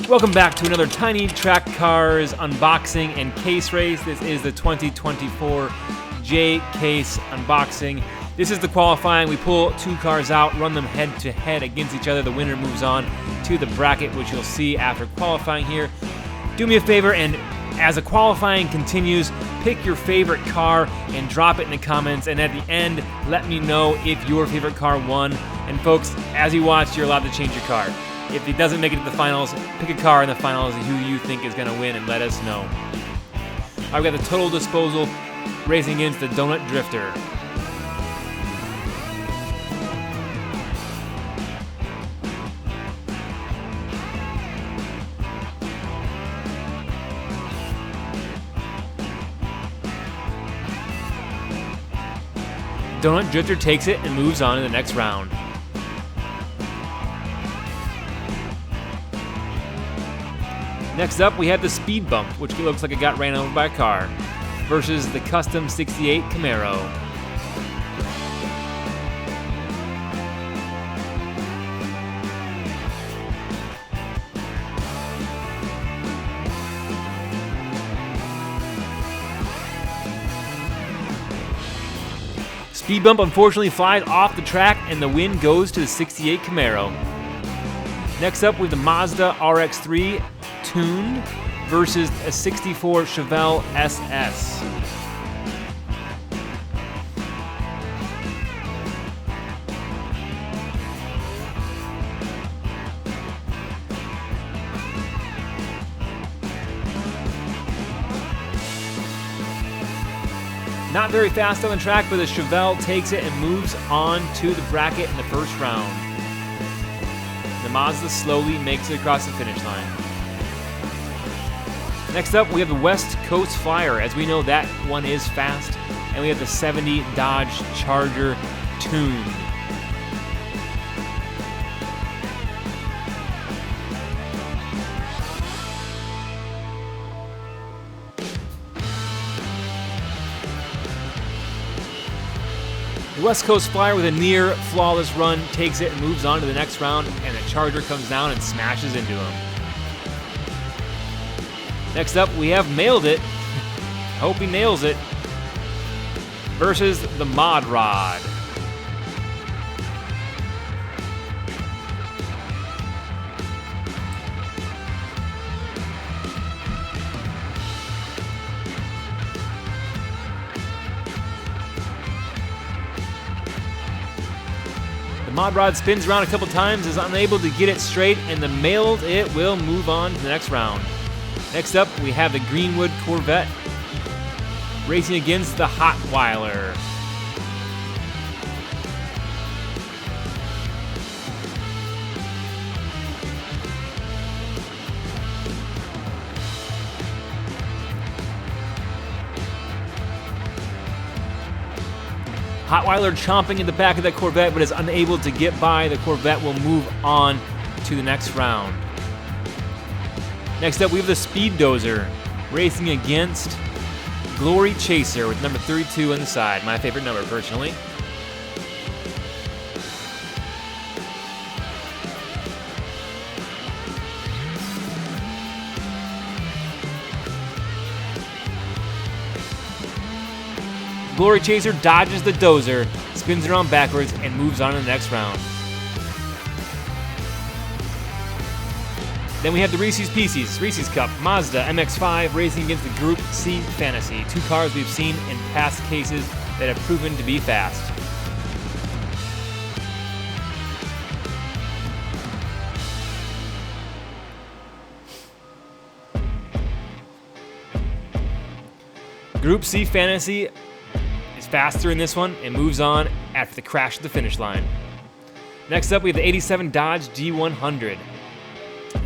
Welcome back to another Tiny Track Cars unboxing and case race. This is the 2024 J Case unboxing. This is the qualifying. We pull two cars out, run them head to head against each other. The winner moves on to the bracket, which you'll see after qualifying here. Do me a favor, and as the qualifying continues, pick your favorite car and drop it in the comments. And at the end, let me know if your favorite car won. And folks, as you watch, you're allowed to change your car. If it doesn't make it to the finals, pick a car in the finals who you think is going to win and let us know. I've got the Total Disposal racing against the Donut Drifter. Donut Drifter takes it and moves on to the next round. Next up, we have the Speed Bump, which looks like it got ran over by a car, versus the Custom 68 Camaro. Speed Bump unfortunately flies off the track and the win goes to the 68 Camaro. Next up, we have the Mazda RX-3 tuned versus a 64 Chevelle SS. Not very fast on the track, but the Chevelle takes it and moves on to the bracket in the first round. The Mazda slowly makes it across the finish line. Next up, we have the West Coast Flyer. As we know, that one is fast. And we have the 70 Dodge Charger tuned. The West Coast Flyer, with a near flawless run, takes it and moves on to the next round, and the Charger comes down and smashes into him. Next up, we have Mailed It. Hope he nails it. Versus the Mod Rod. The Mod Rod spins around a couple times, is unable to get it straight, and the Mailed It will move on to the next round. Next up, we have the Greenwood Corvette racing against the Hotweiler. Hotweiler chomping in the back of that Corvette, but is unable to get by. The Corvette will move on to the next round. Next up, we have the Speed Dozer racing against Glory Chaser with number 32 on the side. My favorite number, personally. Glory Chaser dodges the Dozer, spins around backwards, and moves on to the next round. Then we have the Reese's Pieces, Reese's Cup, Mazda MX-5 racing against the Group C Fantasy. Two cars we've seen in past cases that have proven to be fast. Group C Fantasy is faster in this one and moves on after the crash at the finish line. Next up, we have the 87 Dodge G100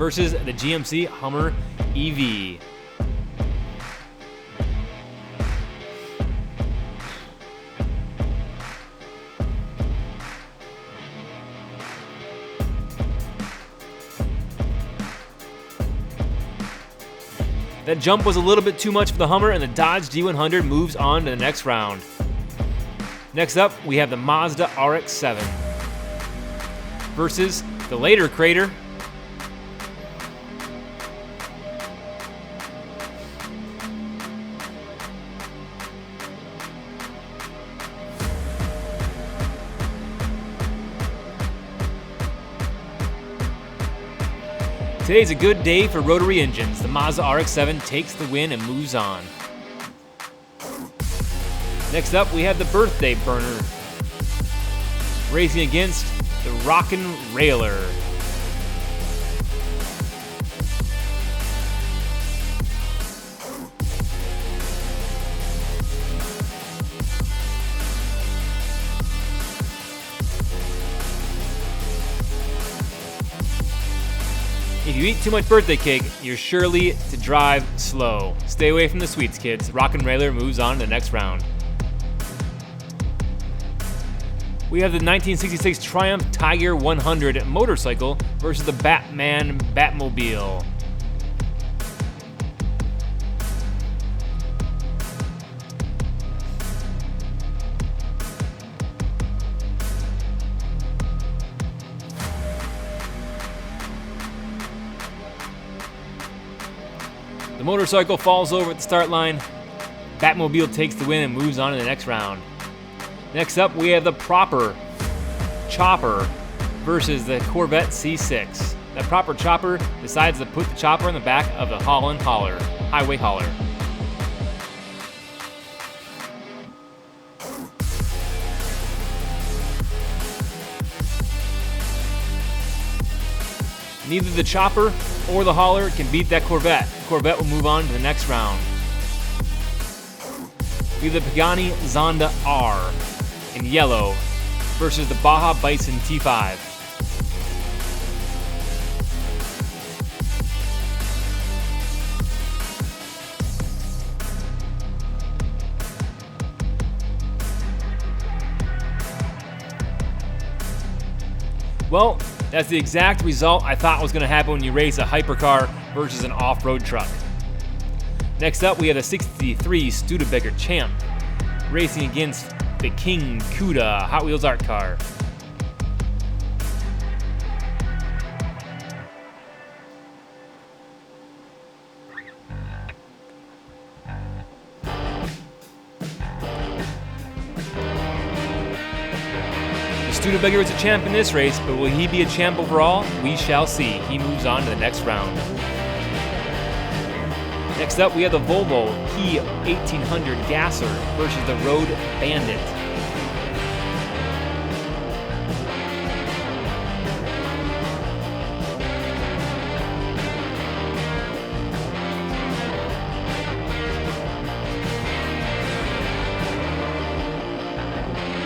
versus the GMC Hummer EV. That jump was a little bit too much for the Hummer, and the Dodge G100 moves on to the next round. Next up, we have the Mazda RX-7 versus the later Crater. Today's a good day for rotary engines. The Mazda RX-7 takes the win and moves on. Next up, we have the Birthday Burner, racing against the Rockin' Railer. If you eat too much birthday cake, you're surely to drive slow. Stay away from the sweets, kids. Rockin' Railer moves on to the next round. We have the 1966 Triumph Tiger 100 motorcycle versus the Batman Batmobile. The motorcycle falls over at the start line. Batmobile takes the win and moves on to the next round. Next up, we have the Proper Chopper versus the Corvette C6. That Proper Chopper decides to put the chopper in the back of the Highway Hauler. Neither the chopper or the hauler can beat that Corvette. The Corvette will move on to the next round. We have the Pagani Zonda R in yellow versus the Baja Bison T5. Well, that's the exact result I thought was going to happen when you race a hypercar versus an off-road truck. Next up, we have the 63 Studebaker Champ racing against the King Cuda Hot Wheels art car. Studebaker is a champ in this race, but will he be a champ overall? We shall see. He moves on to the next round. Next up, we have the Volvo P1800 Gasser versus the Road Bandit.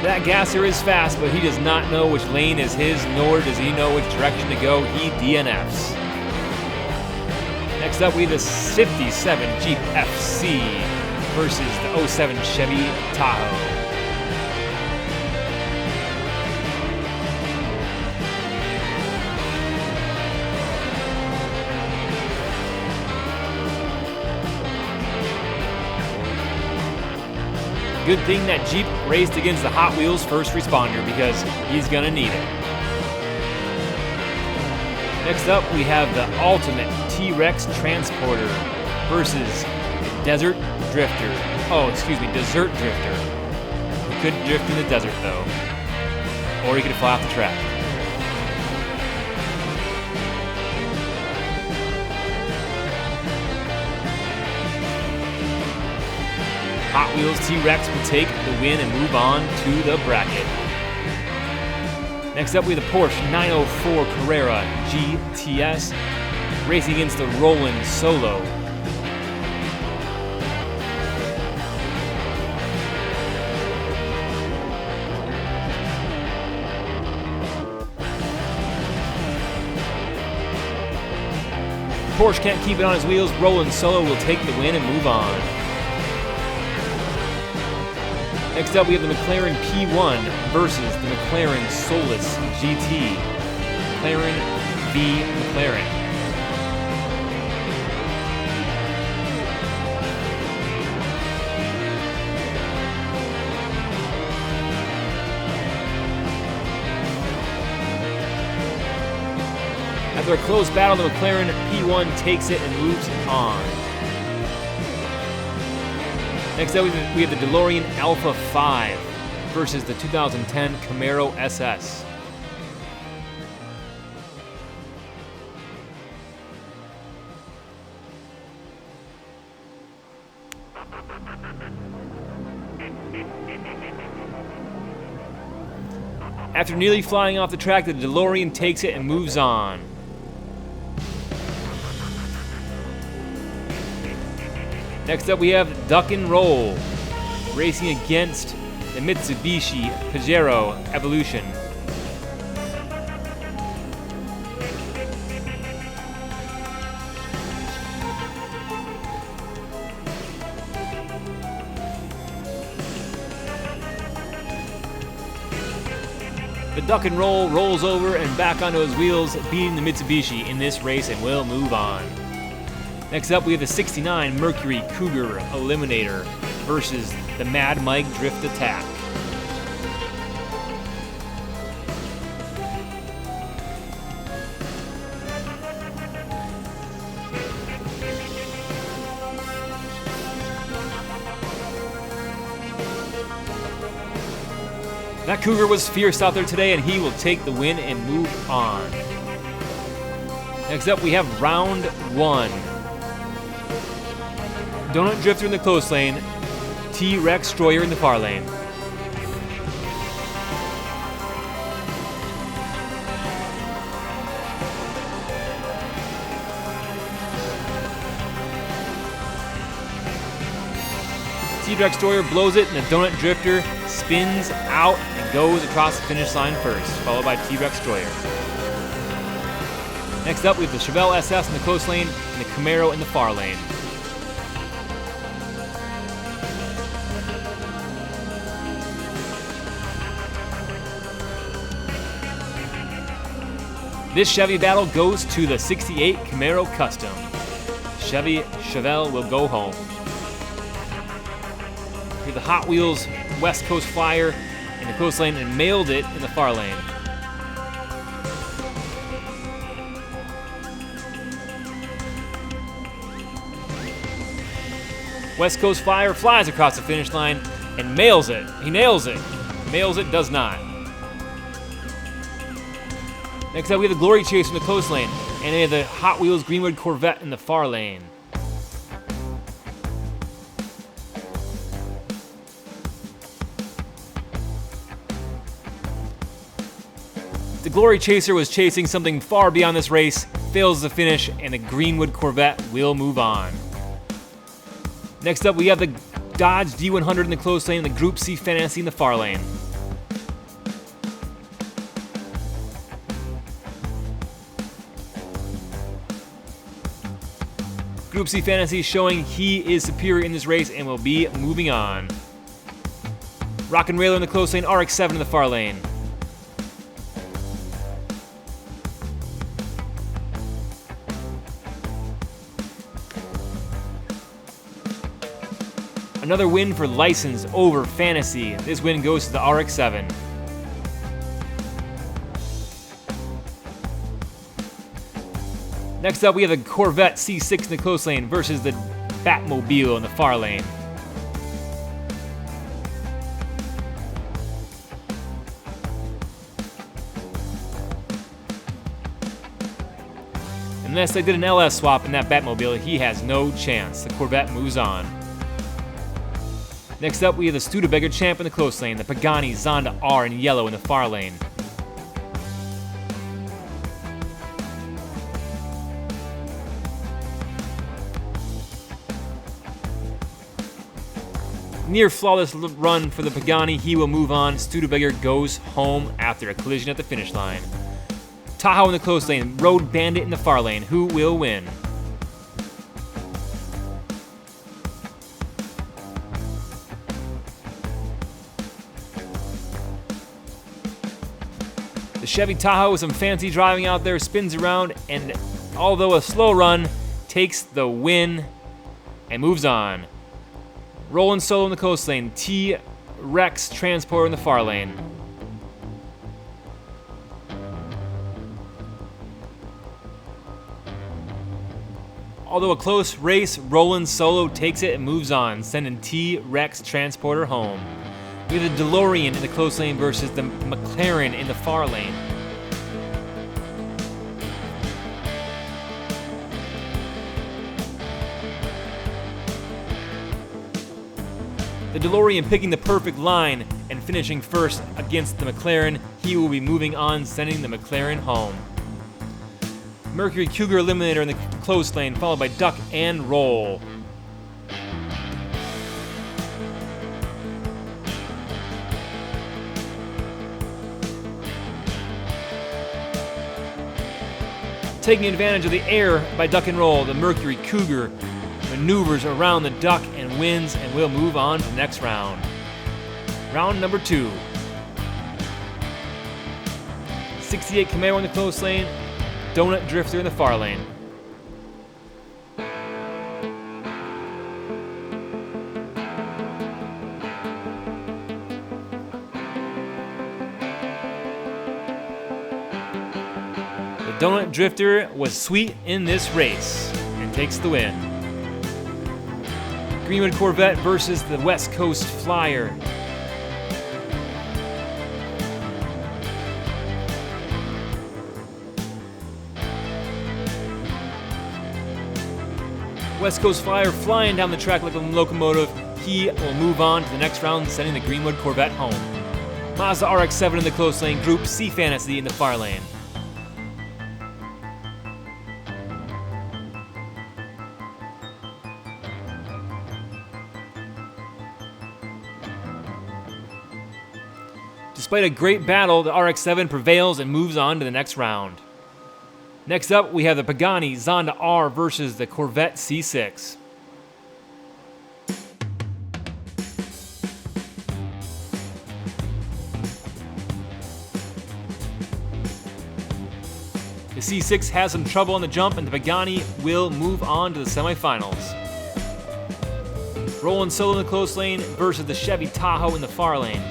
That Gasser is fast, but he does not know which lane is his, nor does he know which direction to go. He DNFs. Next up, we have the 57 Jeep FC versus the 07 Chevy Tahoe. Good thing that Jeep raced against the Hot Wheels first responder because he's gonna need it. Next up, we have the Ultimate T-Rex Transporter versus the Desert Drifter. Desert Drifter. He could drift in the desert though, or he could fly off the track. Hot Wheels T-Rex will take the win and move on to the bracket. Next up, we have the Porsche 904 Carrera GTS racing against the Roland Solo. Porsche can't keep it on his wheels. Roland Solo will take the win and move on. Next up, we have the McLaren P1 versus the McLaren Solus GT. McLaren v. McLaren. After a close battle, the McLaren P1 takes it and moves on. Next up, we have the DeLorean Alpha 5 versus the 2010 Camaro SS. After nearly flying off the track, the DeLorean takes it and moves on. Next up we have Duck and Roll, racing against the Mitsubishi Pajero Evolution. The Duck and Roll rolls over and back onto his wheels, beating the Mitsubishi in this race, and will move on. Next up, we have the 69 Mercury Cougar Eliminator versus the Mad Mike Drift Attack. That Cougar was fierce out there today, and he will take the win and move on. Next up, we have round 1. Donut Drifter in the close lane, T-Rex Destroyer in the far lane. T-Rex Destroyer blows it, and the Donut Drifter spins out and goes across the finish line first, followed by T-Rex Destroyer. Next up, we have the Chevelle SS in the close lane and the Camaro in the far lane. This Chevy battle goes to the 68 Camaro Custom. Chevelle will go home. We have the Hot Wheels West Coast Flyer in the close lane and mailed it in the far lane. West Coast Flyer flies across the finish line and mails it. He nails it. Mails it, does not. Next up, we have the Glory Chaser in the close lane, and we have the Hot Wheels Greenwood Corvette in the far lane. The Glory Chaser was chasing something far beyond this race, fails the finish, and the Greenwood Corvette will move on. Next up, we have the Dodge D100 in the close lane and the Group C Fantasy in the far lane. Group C Fantasy showing he is superior in this race and will be moving on. Rockin' Railer in the close lane, RX-7 in the far lane. Another win for License over Fantasy. This win goes to the RX-7. Next up, we have the Corvette C6 in the close lane versus the Batmobile in the far lane. Unless they did an LS swap in that Batmobile, he has no chance. The Corvette moves on. Next up, we have the Studebaker Champ in the close lane, the Pagani Zonda R in yellow in the far lane. Near flawless run for the Pagani, he will move on. Studebaker goes home after a collision at the finish line. Tahoe in the close lane, Road Bandit in the far lane. Who will win? The Chevy Tahoe with some fancy driving out there spins around and, although a slow run, takes the win and moves on. Rollin' Solo in the coast lane, T-Rex Transporter in the far lane. Although a close race, Rollin' Solo takes it and moves on, sending T-Rex Transporter home. We have the DeLorean in the close lane versus the McLaren in the far lane. The DeLorean picking the perfect line and finishing first against the McLaren. He will be moving on, sending the McLaren home. Mercury Cougar Eliminator in the close lane, followed by Duck and Roll. Taking advantage of the air by Duck and Roll, the Mercury Cougar maneuvers around the Duck and wins, and will move on to the next round. Round number 2. 68 Camaro in the close lane, Donut Drifter in the far lane. The Donut Drifter was sweet in this race and takes the win. Greenwood Corvette versus the West Coast Flyer. West Coast Flyer flying down the track like a locomotive. He will move on to the next round, sending the Greenwood Corvette home. Mazda RX-7 in the close lane, Group C Fantasy in the far lane. Despite a great battle, the RX-7 prevails and moves on to the next round. Next up, we have the Pagani Zonda R versus the Corvette C6. The C6 has some trouble on the jump, and the Pagani will move on to the semifinals. Rollin' Solo in the close lane versus the Chevy Tahoe in the far lane.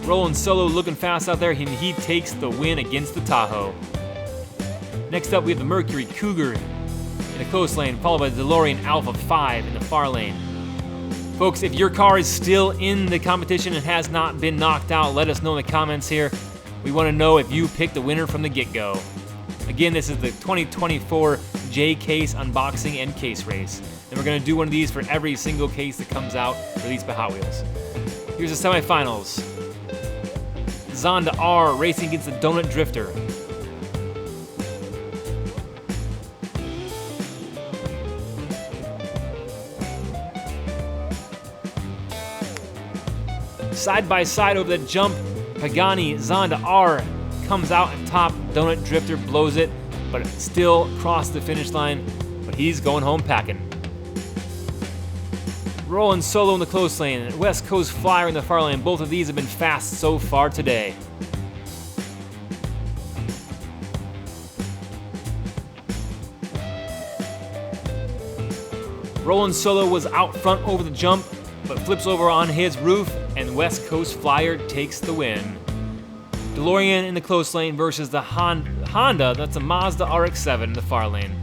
Rollin' Solo looking fast out there, and he takes the win against the Tahoe. Next up, we have the Mercury Cougar in the close lane, followed by the DeLorean Alpha 5 in the far lane. Folks, if your car is still in the competition and has not been knocked out, let us know in the comments here. We want to know if you picked the winner from the get-go. Again, this is the 2024 J Case unboxing and case race. And we're going to do one of these for every single case that comes out released by Hot Wheels. Here's the semifinals. Zonda R racing against the Donut Drifter. Side by side over the jump, Pagani Zonda R comes out on top. Donut Drifter blows it, but still crossed the finish line, but he's going home packing. Rollin' Solo in the close lane, West Coast Flyer in the far lane. Both of these have been fast so far today. Rollin' Solo was out front over the jump, but flips over on his roof, and West Coast Flyer takes the win. DeLorean in the close lane versus the Honda, that's a Mazda RX-7 in the far lane.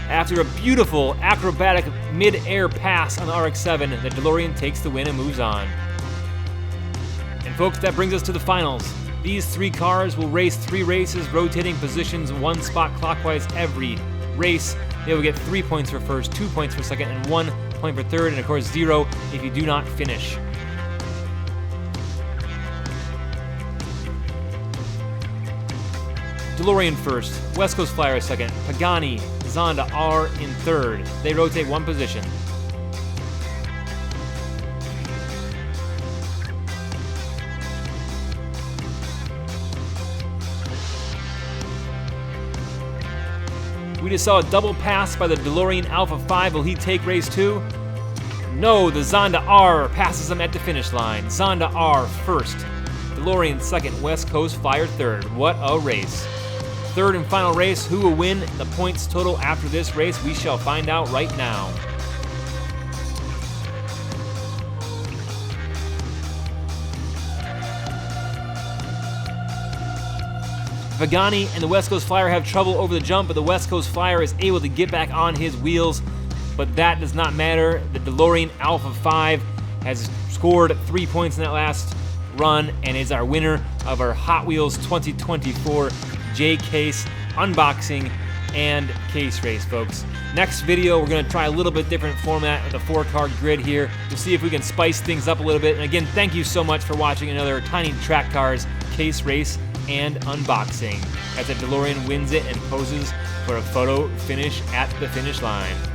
After a beautiful acrobatic mid-air pass on the RX-7, the DeLorean takes the win and moves on. And folks, that brings us to the finals. These 3 cars will race 3 races, rotating positions 1 spot clockwise every race. They will get 3 points for first, 2 points for second, and 1 point for third, and of course 0 if you do not finish. DeLorean first, West Coast Flyer second, Pagani Zonda R in third. They rotate 1 position. We just saw a double pass by the DeLorean Alpha 5. Will he take race 2? No, the Zonda R passes him at the finish line. Zonda R first, DeLorean second, West Coast Flyer third. What a race. Third and final race. Who will win the points total after this race? We shall find out right now. Pagani and the West Coast Flyer have trouble over the jump, but the West Coast Flyer is able to get back on his wheels but that does not matter. The DeLorean Alpha 5 has scored 3 points in that last run and is our winner of our Hot Wheels 2024 J-Case unboxing and case race, folks. Next video, we're gonna try a little bit different format with a 4-card grid here. We'll see if we can spice things up a little bit. And again, thank you so much for watching another Tiny Track Cars case race and unboxing as the DeLorean wins it and poses for a photo finish at the finish line.